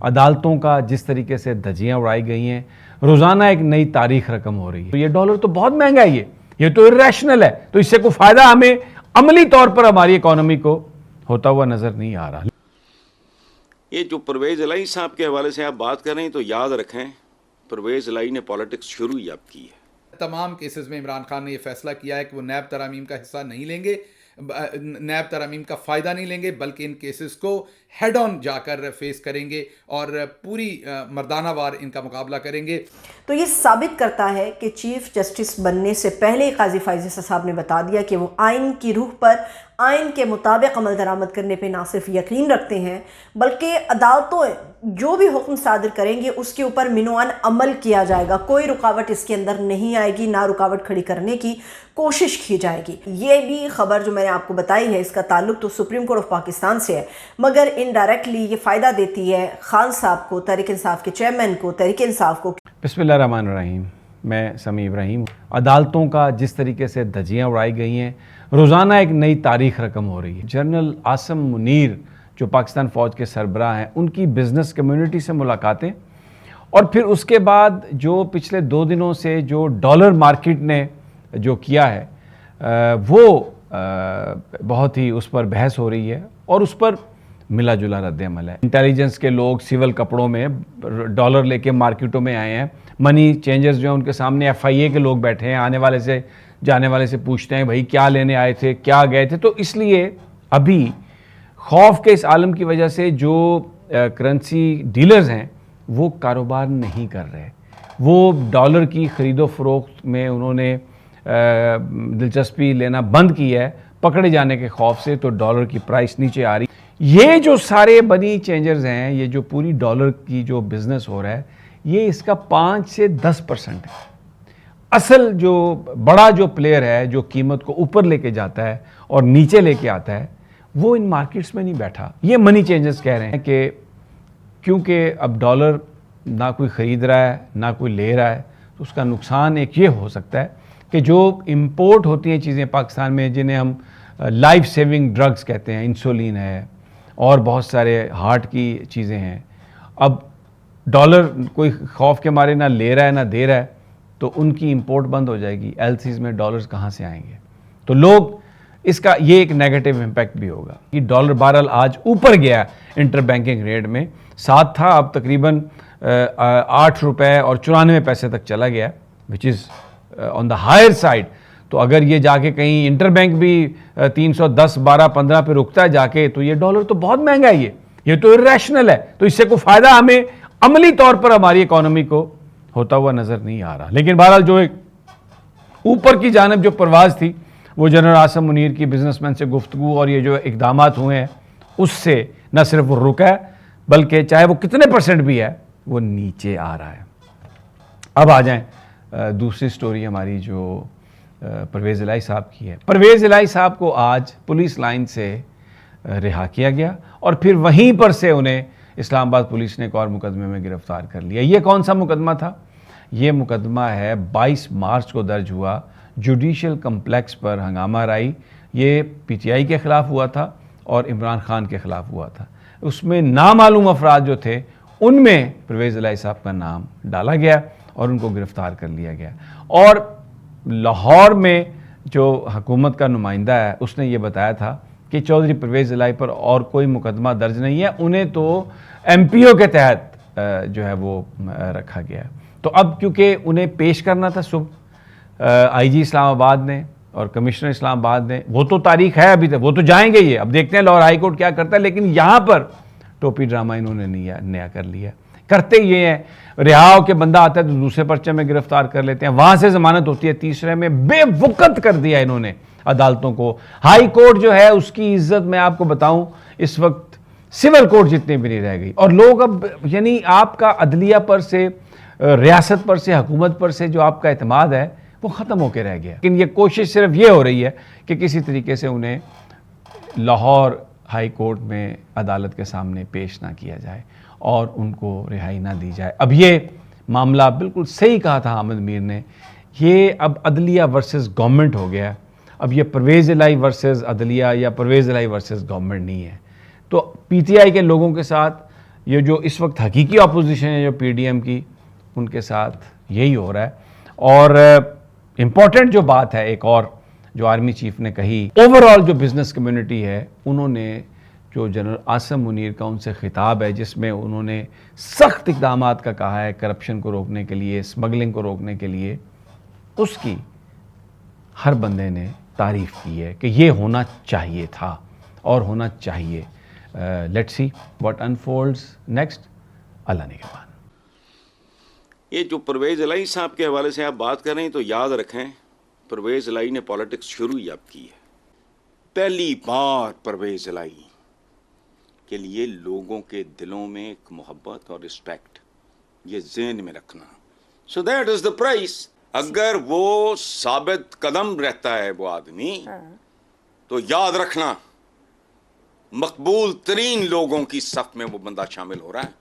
عدالتوں کا جس طریقے سے دھجیاں اڑائی گئی ہیں، روزانہ ایک نئی تاریخ رقم ہو رہی ہے. تو یہ ڈالر تو بہت مہنگا ہے، یہ تو irrational ہے. تو اس سے کوئی فائدہ ہمیں عملی طور پر ہماری اکانومی کو ہوتا ہوا نظر نہیں آ رہا. یہ جو پرویز الہی صاحب کے حوالے سے آپ بات کر رہے ہیں تو یاد رکھیں پرویز الہی نے پالیٹکس شروع ہی اب کی ہے. تمام کیسز میں عمران خان نے یہ فیصلہ کیا ہے کہ وہ نیب ترامیم کا حصہ نہیں لیں گے، نیب ترامیم کا فائدہ نہیں لیں گے، بلکہ ان کیسز کو ہیڈ آن جا کر فیس کریں گے اور پوری مردانہ وار ان کا مقابلہ کریں گے. تو یہ ثابت کرتا ہے کہ چیف جسٹس بننے سے پہلے قاضی فائز عیسیٰ صاحب نے بتا دیا کہ وہ آئین کی روح پر، آئین کے مطابق عمل درآمد کرنے پہ نہ صرف یقین رکھتے ہیں بلکہ عدالتوں جو بھی حکم صادر کریں گے اس کے اوپر منوان عمل کیا جائے گا. کوئی رکاوٹ اس کے اندر نہیں آئے گی، نہ رکاوٹ کھڑی کرنے کی کوشش کی جائے گی. یہ بھی خبر جو میں نے آپ کو بتائی ہے اس کا تعلق تو سپریم کورٹ آف پاکستان سے ہے، مگر انڈائریکٹلی یہ فائدہ دیتی ہے خان صاحب کو، تحریک انصاف کے چیئرمین کو، تحریک انصاف کو. بسم اللہ الرحمن الرحیم. میں سمیع ابراہیم. عدالتوں کا جس طریقے سے دھجیاں اڑائی گئی ہیں، روزانہ ایک نئی تاریخ رقم ہو رہی ہے. جنرل عاصم منیر جو پاکستان فوج کے سربراہ ہیں، ان کی بزنس کمیونٹی سے ملاقاتیں، اور پھر اس کے بعد جو پچھلے 2 دنوں سے جو ڈالر مارکیٹ نے جو کیا ہے وہ بہت ہی اس پر بحث ہو رہی ہے اور اس پر ملا جلا رد عمل ہے. انٹیلیجنس کے لوگ سول کپڑوں میں ڈالر لے کے مارکیٹوں میں آئے ہیں. منی چینجرز جو ہیں ان کے سامنے FIA کے لوگ بیٹھے ہیں، آنے والے سے جانے والے سے پوچھتے ہیں بھائی کیا لینے آئے تھے، کیا گئے تھے. تو اس لیے ابھی خوف کے اس عالم کی وجہ سے جو کرنسی ڈیلرز ہیں وہ کاروبار نہیں کر رہے. وہ ڈالر کی خرید و فروخت میں انہوں نے دلچسپی لینا بند کی ہے پکڑے جانے کے خوف سے. تو ڈالر کی پرائس نیچے آ رہی. یہ جو سارے منی چینجرز ہیں، یہ جو پوری ڈالر کی جو بزنس ہو رہا ہے، یہ اس کا 5 سے 10% ہے. اصل جو بڑا جو پلیئر ہے جو قیمت کو اوپر لے کے جاتا ہے اور نیچے لے کے آتا ہے، وہ ان مارکیٹس میں نہیں بیٹھا. یہ منی چینجرز کہہ رہے ہیں کہ کیونکہ اب ڈالر نہ کوئی خرید رہا ہے نہ کوئی لے رہا ہے، تو اس کا نقصان ایک یہ ہو سکتا ہے کہ جو امپورٹ ہوتی ہیں چیزیں پاکستان میں، جنہیں ہم لائف سیونگ ڈرگز کہتے ہیں، انسولین ہے اور بہت سارے ہارٹ کی چیزیں ہیں، اب ڈالر کوئی خوف کے مارے نہ لے رہا ہے نہ دے رہا ہے، تو ان کی امپورٹ بند ہو جائے گی. LCs میں ڈالرز کہاں سے آئیں گے؟ تو لوگ اس کا یہ ایک نیگیٹو امپیکٹ بھی ہوگا کہ ڈالر بہرحال آج اوپر گیا انٹر بینکنگ ریٹ میں، 7 تھا، اب تقریباً 8 روپے اور 94 پیسے تک چلا گیا، وچ از آن دا ہائر سائڈ. تو اگر یہ جا کے کہیں انٹر بینک بھی 310 12 15 پہ رکتا ہے جا کے، تو یہ ڈالر تو بہت مہنگا ہے، یہ تو irrational ہے. تو اس سے کوئی فائدہ ہمیں عملی طور پر ہماری اکانومی کو ہوتا ہوا نظر نہیں آ رہا. لیکن بہرحال جو ایک اوپر کی جانب جو پرواز تھی وہ جنرل عاصم منیر کی بزنس مین سے گفتگو اور یہ جو اقدامات ہوئے ہیں اس سے نہ صرف وہ رکا ہے بلکہ چاہے وہ کتنے % بھی ہے وہ نیچے آ رہا ہے. اب آ جائیں دوسری سٹوری ہماری جو پرویز الہی صاحب کی ہے. پرویز الہی صاحب کو آج پولیس لائن سے رہا کیا گیا اور پھر وہیں پر سے انہیں اسلام آباد پولیس نے ایک اور مقدمے میں گرفتار کر لیا. یہ کون سا مقدمہ تھا؟ یہ مقدمہ ہے 22 مارچ کو درج ہوا جوڈیشل کمپلیکس پر ہنگامہ رائی. یہ PTI کے خلاف ہوا تھا اور عمران خان کے خلاف ہوا تھا. اس میں نامعلوم افراد جو تھے ان میں پرویز الہی صاحب کا نام ڈالا گیا اور ان کو گرفتار کر لیا گیا. اور لاہور میں جو حکومت کا نمائندہ ہے اس نے یہ بتایا تھا کہ چودھری پرویز الہی پر اور کوئی مقدمہ درج نہیں ہے، انہیں تو MPO کے تحت جو ہے وہ رکھا گیا. تو اب کیونکہ انہیں پیش کرنا تھا صبح IG اسلام آباد نے اور کمشنر اسلام آباد نے، وہ تو تاریخ ہے ابھی تک، وہ تو جائیں گے یہ، اب دیکھتے ہیں لاہور ہائی کورٹ کیا کرتا ہے. لیکن یہاں پر ٹوپی ڈرامہ انہوں نے نیا کر لیا. کرتے یہ ہیں رہا ہو کے بندہ آتا ہے تو دوسرے پرچے میں گرفتار کر لیتے ہیں، وہاں سے ضمانت ہوتی ہے، تیسرے میں بے وقت کر دیا انہوں نے عدالتوں کو. ہائی کورٹ جو ہے اس کی عزت میں آپ کو بتاؤں اس وقت سول کورٹ جتنے بھی نہیں رہ گئی. اور لوگ اب یعنی آپ کا عدلیہ پر سے، ریاست پر سے، حکومت پر سے جو آپ کا اعتماد ہے وہ ختم ہو کے رہ گیا. لیکن یہ کوشش صرف یہ ہو رہی ہے کہ کسی طریقے سے انہیں لاہور ہائی کورٹ میں عدالت کے سامنے پیش نہ کیا جائے اور ان کو رہائی نہ دی جائے. اب یہ معاملہ بالکل صحیح کہا تھا حامد میر نے، یہ اب عدلیہ ورسز گورنمنٹ ہو گیا. اب یہ پرویز الہی ورسز عدلیہ یا پرویز الہی ورسز گورنمنٹ نہیں ہے. تو PTI کے لوگوں کے ساتھ یہ جو اس وقت حقیقی اپوزیشن ہے جو پی ڈی ایم کی، ان کے ساتھ یہی ہو رہا ہے۔ اور امپورٹنٹ جو بات ہے ایک اور جو آرمی چیف نے کہی، اوور آل جو بزنس کمیونٹی ہے، انہوں نے جو جنرل عاصم منیر کا ان سے خطاب ہے جس میں انہوں نے سخت اقدامات کا کہا ہے کرپشن کو روکنے کے لیے، اسمگلنگ کو روکنے کے لیے، اس کی ہر بندے نے تعریف کی ہے کہ یہ ہونا چاہیے تھا اور ہونا چاہیے۔ Let's see what unfolds next. اللہ نگہبان۔ یہ جو پرویز الہی صاحب کے حوالے سے آپ بات کر رہے ہیں تو یاد رکھیں پرویز الہی نے پالیٹکس شروع ہی اب کی ہے۔ پہلی بار پرویز الہی کے لیے لوگوں کے دلوں میں ایک محبت اور رسپیکٹ، یہ ذہن میں رکھنا۔ So that is the price. اگر وہ ثابت قدم رہتا ہے وہ آدمی تو یاد رکھنا مقبول ترین لوگوں کی صف میں وہ بندہ شامل ہو رہا ہے۔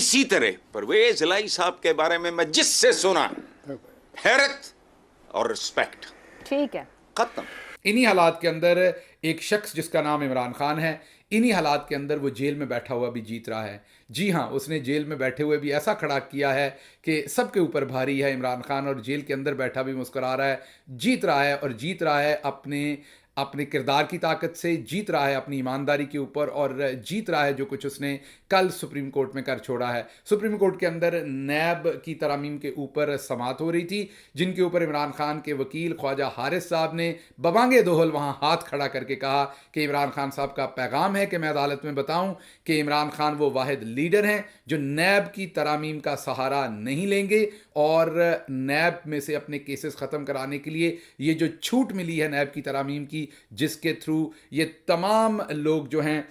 اسی طرح پرویز الہی صاحب کے بارے میں جس سے سنا حیرت اور رسپیکٹ، ٹھیک ہے، ختم۔ انہی حالات کے اندر ایک شخص جس کا نام عمران خان ہے، انہی حالات کے اندر وہ جیل میں بیٹھا ہوا بھی جیت رہا ہے۔ جی ہاں، اس نے جیل میں بیٹھے ہوئے بھی ایسا کھڑا کیا ہے کہ سب کے اوپر بھاری ہے عمران خان، اور جیل کے اندر بیٹھا بھی مسکرا رہا ہے، جیت رہا ہے، اور جیت رہا ہے اپنے کردار کی طاقت سے، جیت رہا ہے اپنی ایمانداری کے اوپر، اور جیت رہا ہے جو کچھ اس نے کل سپریم کورٹ میں کر چھوڑا ہے۔ سپریم کورٹ کے اندر نیب کی ترامیم کے اوپر سماعت ہو رہی تھی، جن کے اوپر عمران خان کے وکیل خواجہ حارث صاحب نے ببانگ دوہل وہاں ہاتھ کھڑا کر کے کہا کہ عمران خان صاحب کا پیغام ہے کہ میں عدالت میں بتاؤں کہ عمران خان وہ واحد لیڈر ہیں جو نیب کی ترامیم کا سہارا نہیں لیں گے، اور نیب میں سے اپنے کیسز ختم کرانے کے لیے یہ جو چھوٹ ملی ہے نیب کی ترامیم کی، جس کے تھرو یہ تمام لوگ جو ہیں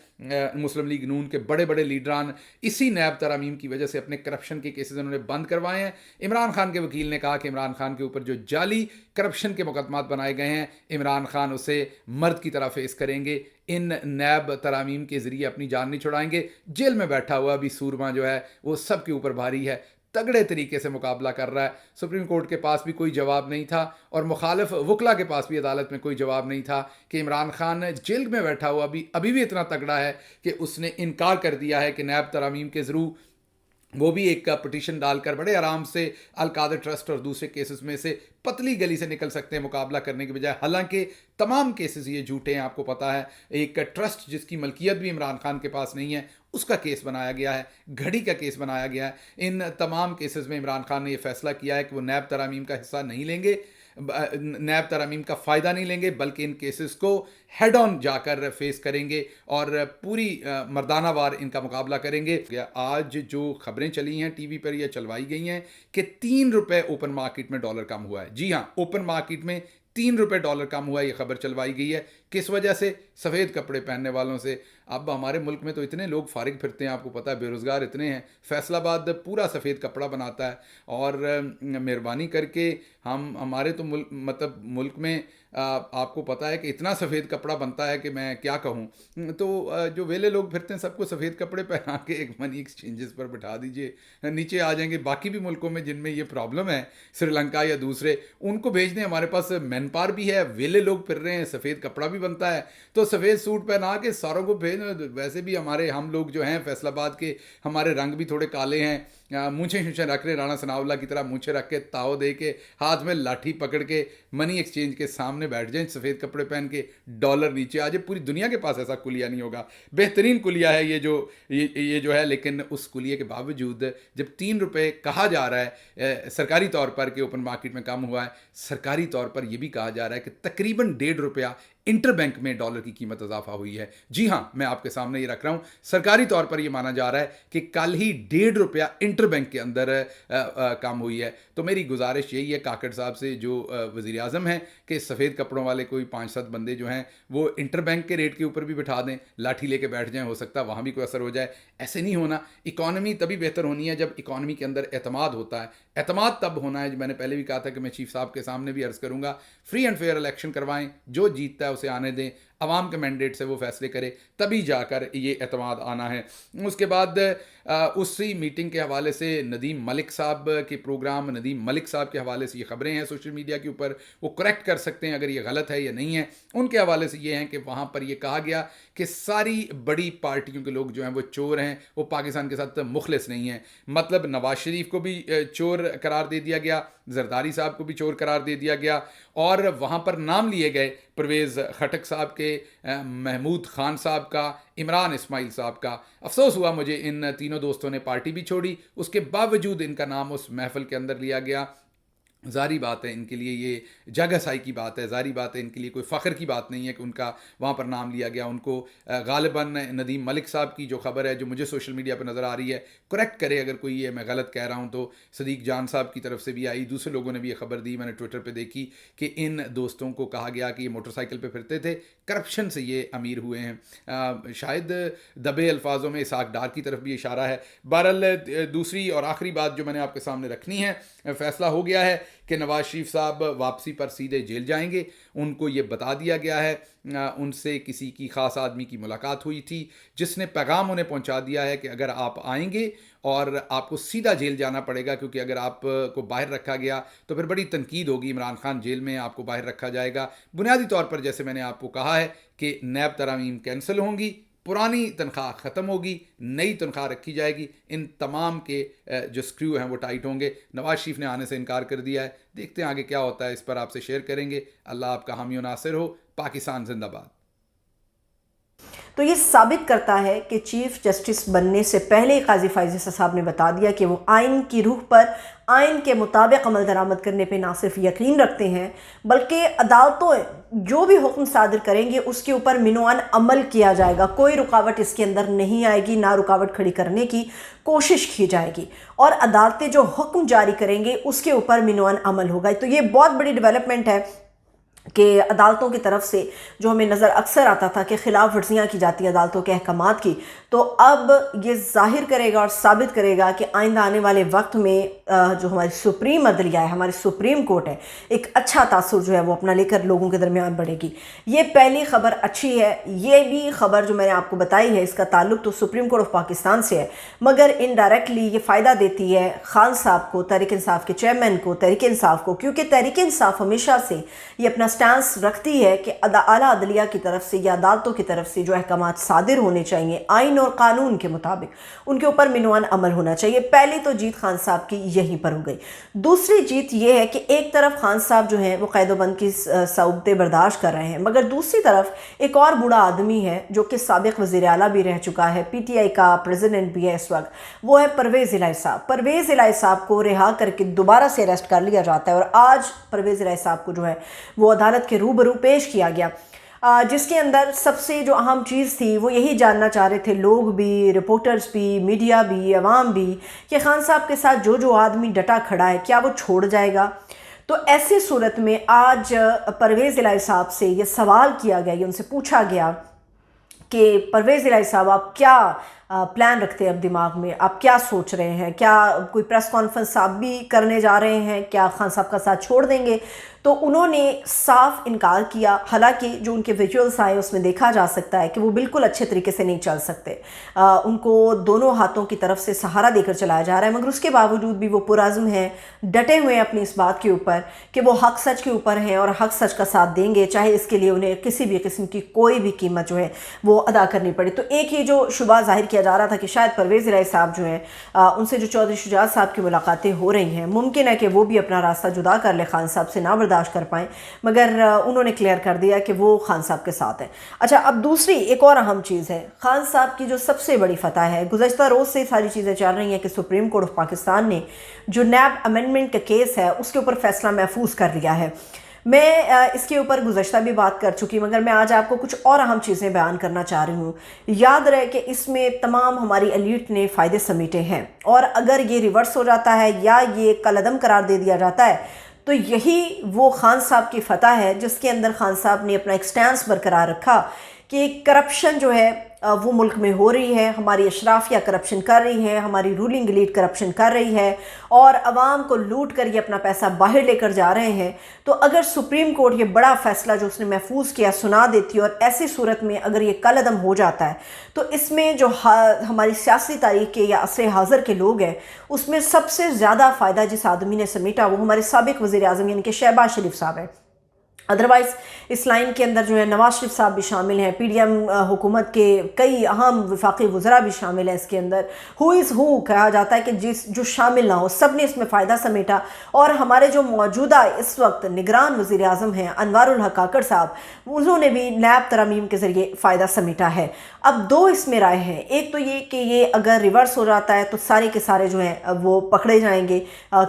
مسلم لیگ نون کے بڑے بڑے لیڈران اسی نیب ترامیم کی وجہ سے اپنے کرپشن کے کیسز انہوں نے بند کروائے ہیں۔ عمران خان کے وکیل نے کہا کہ عمران خان کے اوپر جو جعلی کرپشن کے مقدمات بنائے گئے ہیں، عمران خان اسے مرد کی طرح فیس کریں گے، ان نیب ترامیم کے ذریعے اپنی جان نہیں چھڑائیں گے۔ جیل میں بیٹھا ہوا بھی سورما جو ہے وہ سب کے اوپر بھاری ہے، تگڑے طریقے سے مقابلہ کر رہا ہے۔ سپریم کورٹ کے پاس بھی کوئی جواب نہیں تھا، اور مخالف وکلا کے پاس بھی عدالت میں کوئی جواب نہیں تھا کہ عمران خان جیل میں بیٹھا ہوا بھی ابھی بھی اتنا تگڑا ہے کہ اس نے انکار کر دیا ہے کہ نیب ترامیم کے ذریعے وہ بھی ایک پٹیشن ڈال کر بڑے آرام سے القادر ٹرسٹ اور دوسرے کیسز میں سے پتلی گلی سے نکل سکتے ہیں مقابلہ کرنے کے بجائے، حالانکہ تمام کیسز یہ جھوٹے ہیں۔ آپ کو پتا ہے ایک ٹرسٹ جس کی ملکیت بھی عمران خان کے پاس نہیں ہے، اس کا کیس بنایا گیا ہے، گھڑی کا کیس بنایا گیا ہے۔ ان تمام کیسز میں عمران خان نے یہ فیصلہ کیا ہے کہ وہ نیب ترامیم کا حصہ نہیں لیں گے، نیب ترامیم کا فائدہ نہیں لیں گے، بلکہ ان کیسز کو ہیڈ آن جا کر فیس کریں گے اور پوری مردانہ وار ان کا مقابلہ کریں گے۔ آج جو خبریں چلی ہیں ٹی وی پر یا چلوائی گئی ہیں کہ 3 روپے اوپن مارکیٹ میں ڈالر کم ہوا ہے۔ جی ہاں، اوپن مارکیٹ میں 3 روپے ڈالر کم ہوا ہے، یہ خبر چلوائی گئی ہے۔ کس وجہ سے؟ سفید کپڑے پہننے والوں سے۔ اب ہمارے ملک میں تو اتنے لوگ فارغ پھرتے ہیں، آپ کو پتہ ہے، بے روزگار اتنے ہیں۔ فیصل آباد پورا سفید کپڑا بناتا ہے، اور مہربانی کر کے ہمارے تو ملک میں آپ کو پتہ ہے کہ اتنا سفید کپڑا بنتا ہے کہ میں کیا کہوں۔ تو جو ویلے لوگ پھرتے ہیں سب کو سفید کپڑے پہنا کے ایک منی ایکسچینجز پر بٹھا دیجئے، نیچے آ جائیں گے۔ باقی بھی ملکوں میں جن میں یہ پرابلم ہے، سری لنکا یا دوسرے، ان کو بھیج دیں، ہمارے پاس مین پاور بھی ہے، ویلے لوگ پھر رہے ہیں، سفید کپڑا بھی بنتا ہے، تو سفید سوٹ پہنا کے ساروں کو بھیج۔ ویسے بھی ہم لوگ جو ہیں فیصل آباد کے، ہمارے رنگ بھی تھوڑے کالے ہیں، مونچھیں رکھ رہے رانا ثناء اللہ کی طرح، مونچھیں رکھ کے تاؤ دے کے ہاتھ میں لاٹھی پکڑ کے منی ایکسچینج کے سامنے بیٹھ جائیں، سفید کپڑے پہن کے، ڈالر نیچے آ جائے۔ پوری دنیا کے پاس ایسا کلیہ نہیں ہوگا، بہترین کلیہ ہے یہ جو ہے۔ لیکن اس کلیہ کے باوجود جب 3 روپے کہا جا رہا ہے سرکاری طور پر کہ اوپن مارکیٹ میں کم ہوا ہے، سرکاری طور پر یہ بھی کہا جا رہا ہے کہ تقریباً 1.5 روپیہ انٹر بینک میں ڈالر کی قیمت اضافہ ہوئی ہے۔ جی ہاں، میں آپ کے سامنے یہ رکھ رہا ہوں، سرکاری طور پر یہ مانا جا رہا ہے کہ کل ہی 1.5 روپیہ انٹر بینک کے اندر کم ہوئی ہے۔ تو میری گزارش یہی ہے کاکڑ صاحب سے جو وزیر اعظم ہیں کہ سفید کپڑوں والے کوئی 5-7 بندے جو ہیں وہ انٹر بینک کے ریٹ کے اوپر بھی بٹھا دیں، لاٹھی لے کے بیٹھ جائیں، ہو سکتا ہے وہاں بھی کوئی اثر ہو جائے۔ ایسے نہیں ہونا۔ اکانومی تبھی بہتر ہونی ہے جب اکانومی کے اندر اعتماد ہوتا ہے۔ اعتماد تب ہونا ہے، میں نے پہلے بھی کہا تھا کہ میں چیف صاحب کے سامنے بھی عرض کروں گا، فری اینڈ فیئر الیکشن کروائیں، جو جیتتا ہے اسے آنے دیں۔ عوام کے مینڈیٹ سے وہ فیصلے کرے، تبھی جا کر یہ اعتماد آنا ہے۔ اس کے بعد اسی میٹنگ کے حوالے سے ندیم ملک صاحب کے پروگرام، ندیم ملک صاحب کے حوالے سے یہ خبریں ہیں سوشل میڈیا کے اوپر، وہ کریکٹ کر سکتے ہیں اگر یہ غلط ہے یا نہیں ہے۔ ان کے حوالے سے یہ ہیں کہ وہاں پر یہ کہا گیا کہ ساری بڑی پارٹیوں کے لوگ جو ہیں وہ چور ہیں، وہ پاکستان کے ساتھ مخلص نہیں ہیں۔ مطلب نواز شریف کو بھی چور قرار دے دیا گیا، زرداری صاحب کو بھی چور قرار دے دیا گیا، اور وہاں پر نام لیے گئے پرویز خٹک صاحب کے، محمود خان صاحب کا، عمران اسماعیل صاحب کا۔ افسوس ہوا مجھے ان تینوں دوستوں نے پارٹی بھی چھوڑی، اس کے باوجود ان کا نام اس محفل کے اندر لیا گیا۔ ظاہری بات ہے ان کے لیے یہ جگ ہسائی کی بات ہے، ظاہری بات ہے ان کے لیے کوئی فخر کی بات نہیں ہے کہ ان کا وہاں پر نام لیا گیا۔ ان کو غالباً ندیم ملک صاحب کی جو خبر ہے جو مجھے سوشل میڈیا پہ نظر آ رہی ہے، کریکٹ کرے اگر کوئی یہ میں غلط کہہ رہا ہوں تو، صدیق جان صاحب کی طرف سے بھی آئی، دوسرے لوگوں نے بھی یہ خبر دی، میں نے ٹویٹر پہ دیکھی کہ ان دوستوں کو کہا گیا کہ یہ موٹر سائیکل پہ پھرتے تھے، کرپشن سے یہ امیر ہوئے ہیں۔ شاید دبے الفاظوں میں اسحاق ڈار کی طرف بھی اشارہ ہے۔ بہرحال دوسری اور آخری بات جو میں نے آپ کے سامنے رکھنی ہے، فیصلہ ہو گیا ہے کہ نواز شریف صاحب واپسی پر سیدھے جیل جائیں گے۔ ان کو یہ بتا دیا گیا ہے، ان سے کسی کی خاص آدمی کی ملاقات ہوئی تھی جس نے پیغام انہیں پہنچا دیا ہے کہ اگر آپ آئیں گے اور آپ کو سیدھا جیل جانا پڑے گا، کیونکہ اگر آپ کو باہر رکھا گیا تو پھر بڑی تنقید ہوگی، عمران خان جیل میں آپ کو باہر رکھا جائے گا۔ بنیادی طور پر جیسے میں نے آپ کو کہا ہے کہ نیب ترامیم کینسل ہوں گی، پرانی تنخواہ ختم ہوگی، نئی تنخواہ رکھی جائے گی، ان تمام کے جو سکریو ہیں وہ ٹائٹ ہوں گے۔ نواز شریف نے آنے سے انکار کر دیا ہے، دیکھتے ہیں آگے کیا ہوتا ہے، اس پر آپ سے شیئر کریں گے۔ اللہ آپ کا حامی و ناصر ہو۔ پاکستان زندہ باد۔ تو یہ ثابت کرتا ہے کہ چیف جسٹس بننے سے پہلے قاضی فائز عیسیٰ صاحب نے بتا دیا کہ وہ آئین کی روح پر، آئین کے مطابق عمل درآمد کرنے پہ نہ صرف یقین رکھتے ہیں بلکہ عدالتوں جو بھی حکم صادر کریں گے اس کے اوپر منوان عمل کیا جائے گا، کوئی رکاوٹ اس کے اندر نہیں آئے گی، نہ رکاوٹ کھڑی کرنے کی کوشش کی جائے گی، اور عدالتیں جو حکم جاری کریں گے اس کے اوپر منوان عمل ہوگا۔ تو یہ بہت بڑی ڈیولپمنٹ ہے کہ عدالتوں کی طرف سے جو ہمیں نظر اکثر آتا تھا کہ خلاف ورزیاں کی جاتی ہیں عدالتوں کے احکامات کی، تو اب یہ ظاہر کرے گا اور ثابت کرے گا کہ آئندہ آنے والے وقت میں جو ہماری سپریم عدلیہ ہے، ہماری سپریم کورٹ ہے، ایک اچھا تاثر جو ہے وہ اپنا لے کر لوگوں کے درمیان بڑھے گی۔ یہ پہلی خبر اچھی ہے۔ یہ بھی خبر جو میں نے آپ کو بتائی ہے اس کا تعلق تو سپریم کورٹ آف پاکستان سے ہے، مگر انڈائریکٹلی یہ فائدہ دیتی ہے خان صاحب کو، تحریک انصاف کے چیئرمین کو، تحریک انصاف کو، کیونکہ تحریک انصاف ہمیشہ سے یہ اپنا سٹانس رکھتی ہے کہ اعلیٰ عدلیہ کی طرف سے یا عدالتوں کی طرف سے جو احکامات صادر ہونے چاہیے آئین اور قانون کے مطابق، ان کے اوپر منوان عمل ہونا چاہیے۔ پہلی تو جیت خان صاحب کی یہیں پر ہو گئی۔ دوسری جیت یہ ہے کہ ایک طرف خان صاحب جو ہیں وہ قید و بند کی صعوبتیں برداشت کر رہے ہیں، مگر دوسری طرف ایک اور بوڑھا آدمی ہے جو کہ سابق وزیر اعلیٰ بھی رہ چکا ہے، پی ٹی آئی کا پریزیڈنٹ بھی ہے اس وقت، وہ ہے پرویز الہی صاحب۔ پرویز الہی صاحب کو رہا کر کے دوبارہ سے اریسٹ کر لیا جاتا ہے، اور آج پرویز الہی صاحب کو جو ہے وہ عدالت کے روبرو پیش کیا گیا، جس کے اندر سب سے جو اہم چیز تھی وہ یہی جاننا چاہ رہے تھے لوگ بھی، رپورٹرز بھی، میڈیا بھی، عوام بھی، کہ خان صاحب کے ساتھ جو آدمی ڈٹا کھڑا ہے کیا وہ چھوڑ جائے گا۔ تو ایسی صورت میں آج پرویز الہی صاحب سے یہ سوال کیا گیا، یہ ان سے پوچھا گیا کہ پرویز الہی صاحب آپ کیا پلان رکھتے ہیں اب دماغ میں، آپ کیا سوچ رہے ہیں، کیا کوئی پریس کانفرنس آپ بھی کرنے جا رہے ہیں، کیا خان صاحب کا ساتھ چھوڑ دیں گے؟ تو انہوں نے صاف انکار کیا، حالانکہ جو ان کے ویژولز آئے اس میں دیکھا جا سکتا ہے کہ وہ بالکل اچھے طریقے سے نہیں چل سکتے، ان کو دونوں ہاتھوں کی طرف سے سہارا دے کر چلایا جا رہا ہے، مگر اس کے باوجود بھی وہ پرعزم ہیں، ڈٹے ہوئے ہیں اپنی اس بات کے اوپر کہ وہ حق سچ کے اوپر ہیں اور حق سچ کا ساتھ دیں گے، چاہے اس کے لیے انہیں کسی بھی قسم کی کوئی بھی قیمت جو ہے وہ ادا کرنی پڑے۔ تو ایک یہ جو شبہ ظاہر کیا جا رہا تھا کہ شاید پرویز الہی صاحب جو ہیں ان سے جو چودھری شجاعت صاحب کی ملاقاتیں ہو رہی ہیں، ممکن ہے کہ وہ بھی اپنا راستہ جدا کر لے، خان صاحب سے نہ برداشت کر پائیں، مگر انہوں نے کلیئر کر دیا کہ وہ خان صاحب کے ساتھ ہیں۔ اچھا، اب دوسری ایک اور اہم چیز ہے، خان صاحب کی جو سب سے بڑی فتح ہے، گزشتہ روز سے ساری چیزیں چل رہی ہیں کہ سپریم کورٹ آف پاکستان نے جو نیب امینڈمنٹ کا کیس ہے اس کے اوپر فیصلہ محفوظ کر لیا ہے۔ میں اس کے اوپر گزشتہ بھی بات کر چکی، مگر میں آج آپ کو کچھ اور اہم چیزیں بیان کرنا چاہ رہی ہوں۔ یاد رہے کہ اس میں تمام ہماری ایلیٹ نے فائدے سمیٹے ہیں، اور اگر یہ ریورس ہو جاتا ہے یا یہ کالعدم قرار دے دیا جاتا ہے تو یہی وہ خان صاحب کی فتح ہے جس کے اندر خان صاحب نے اپنا ایک سٹینس برقرار رکھا کہ کرپشن جو ہے وہ ملک میں ہو رہی ہے، ہماری اشرافیہ کرپشن کر رہی ہے، ہماری رولنگ ایلیٹ کرپشن کر رہی ہے اور عوام کو لوٹ کر یہ اپنا پیسہ باہر لے کر جا رہے ہیں، تو اگر سپریم کورٹ یہ بڑا فیصلہ جو اس نے محفوظ کیا سنا دیتی اور ایسی صورت میں اگر یہ کل عدم ہو جاتا ہے تو اس میں جو ہماری سیاسی تاریخ کے یا عصر حاضر کے لوگ ہیں اس میں سب سے زیادہ فائدہ جس آدمی نے سمیٹا وہ ہمارے سابق وزیر اعظم یعنی کہ شہباز شریف صاحب ہیں۔ ادروائز اس لائن کے اندر جو ہے نواز شریف صاحب بھی شامل ہیں، پی ڈی ایم حکومت کے کئی اہم وفاقی وزراء بھی شامل ہیں اس کے اندر، ہو از ہو کہا جاتا ہے کہ جو شامل نہ ہو سب نے اس میں فائدہ سمیٹا، اور ہمارے جو موجودہ اس وقت نگران وزیر اعظم ہیں انوار الحق کاکڑ صاحب، انہوں نے بھی نیب ترامیم کے ذریعے فائدہ سمیٹا ہے۔ اب دو اس میں رائے ہیں، ایک تو یہ کہ یہ اگر ریورس ہو جاتا ہے تو سارے کے سارے جو ہیں وہ پکڑے جائیں گے،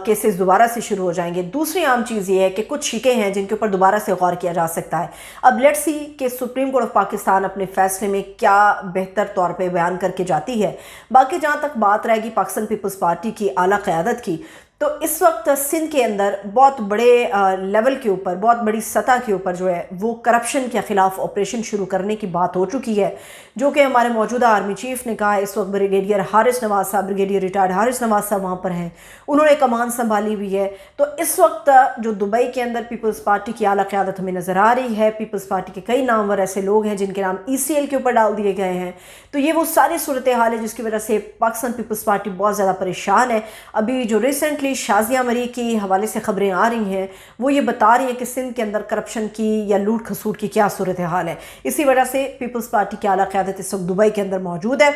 کیسز دوبارہ سے شروع ہو جائیں گے۔ دوسری عام چیز یہ ہے کہ کچھ شکیں ہیں جن کے اوپر دوبارہ سے غور کیا جا سکتا ہے۔ اب لیٹس سی کہ سپریم کورٹ آف پاکستان اپنے فیصلے میں کیا بہتر طور پہ بیان کر کے جاتی ہے۔ باقی جہاں تک بات رہے گی پاکستان پیپلز پارٹی کی اعلیٰ قیادت کی، تو اس وقت سندھ کے اندر بہت بڑے لیول کے اوپر، بہت بڑی سطح کے اوپر جو ہے وہ کرپشن کے خلاف آپریشن شروع کرنے کی بات ہو چکی ہے، جو کہ ہمارے موجودہ آرمی چیف نے کہا ہے۔ اس وقت بریگیڈیئر حارث نواز صاحب، بریگیڈیئر ریٹائرڈ حارث نواز صاحب وہاں پر ہیں، انہوں نے کمان سنبھالی ہوئی ہے۔ تو اس وقت جو دبئی کے اندر پیپلز پارٹی کی اعلیٰ قیادت ہمیں نظر آ رہی ہے، پیپلز پارٹی کے کئی نامور ایسے لوگ ہیں جن کے نام ECL کے اوپر ڈال دیے گئے ہیں، تو یہ وہ ساری صورتحال ہے جس کی وجہ سے پاکستان پیپلز پارٹی بہت زیادہ پریشان ہے۔ ابھی جو ریسنٹلی شازیہ مری کی حوالے سے خبریں آ رہی ہیں وہ یہ بتا رہی ہیں کہ سندھ کے اندر کرپشن کی یا لوٹ کھسوٹ کی کیا صورتحال ہے، اسی وجہ سے پیپلز پارٹی کی اعلیٰ قیادت اس وقت دبئی کے اندر موجود ہے۔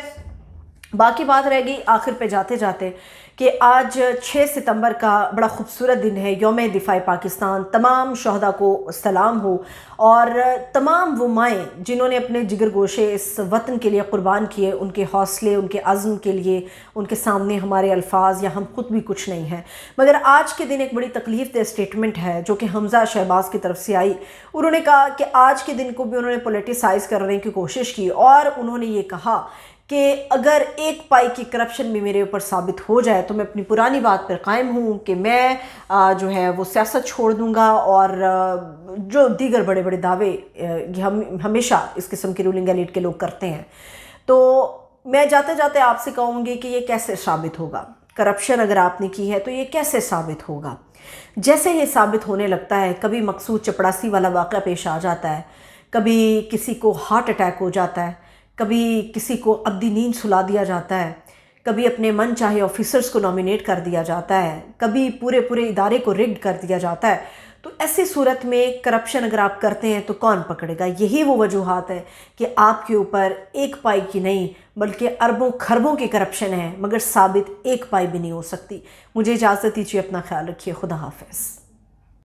باقی بات رہ گئی آخر پہ جاتے جاتے کہ آج 6 ستمبر کا بڑا خوبصورت دن ہے، یوم دفاع پاکستان۔ تمام شہداء کو سلام ہو، اور تمام وہ مائیں جنہوں نے اپنے جگر گوشے اس وطن کے لیے قربان کیے، ان کے حوصلے، ان کے عزم کے لیے ان کے سامنے ہمارے الفاظ یا ہم خود بھی کچھ نہیں ہیں۔ مگر آج کے دن ایک بڑی تکلیف دہ اسٹیٹمنٹ ہے جو کہ حمزہ شہباز کی طرف سے آئی۔ انہوں نے کہا کہ آج کے دن کو بھی انہوں نے پولیٹیسائز کرنے کی کوشش کی، اور انہوں نے یہ کہا کہ اگر ایک پائی کی کرپشن بھی میرے اوپر ثابت ہو جائے تو میں اپنی پرانی بات پر قائم ہوں کہ میں جو ہے وہ سیاست چھوڑ دوں گا، اور جو دیگر بڑے بڑے دعوے ہمیشہ اس قسم کی رولنگ ایلیٹ کے لوگ کرتے ہیں۔ تو میں جاتے جاتے آپ سے کہوں گی کہ یہ کیسے ثابت ہوگا؟ کرپشن اگر آپ نے کی ہے تو یہ کیسے ثابت ہوگا؟ جیسے یہ ثابت ہونے لگتا ہے، کبھی مقصود چپڑاسی والا واقعہ پیش آ جاتا ہے، کبھی کسی کو ہارٹ اٹیک ہو جاتا ہے، کبھی کسی کو ابدی نیند سلا دیا جاتا ہے، کبھی اپنے من چاہے آفیسرز کو نامینیٹ کر دیا جاتا ہے، کبھی پورے ادارے کو ریگڈ کر دیا جاتا ہے، تو ایسی صورت میں کرپشن اگر آپ کرتے ہیں تو کون پکڑے گا؟ یہی وہ وجوہات ہیں کہ آپ کے اوپر ایک پائی کی نہیں بلکہ اربوں خربوں کی کرپشن ہے، مگر ثابت ایک پائی بھی نہیں ہو سکتی۔ مجھے اجازت دیجیے، اپنا خیال رکھیے، خدا حافظ۔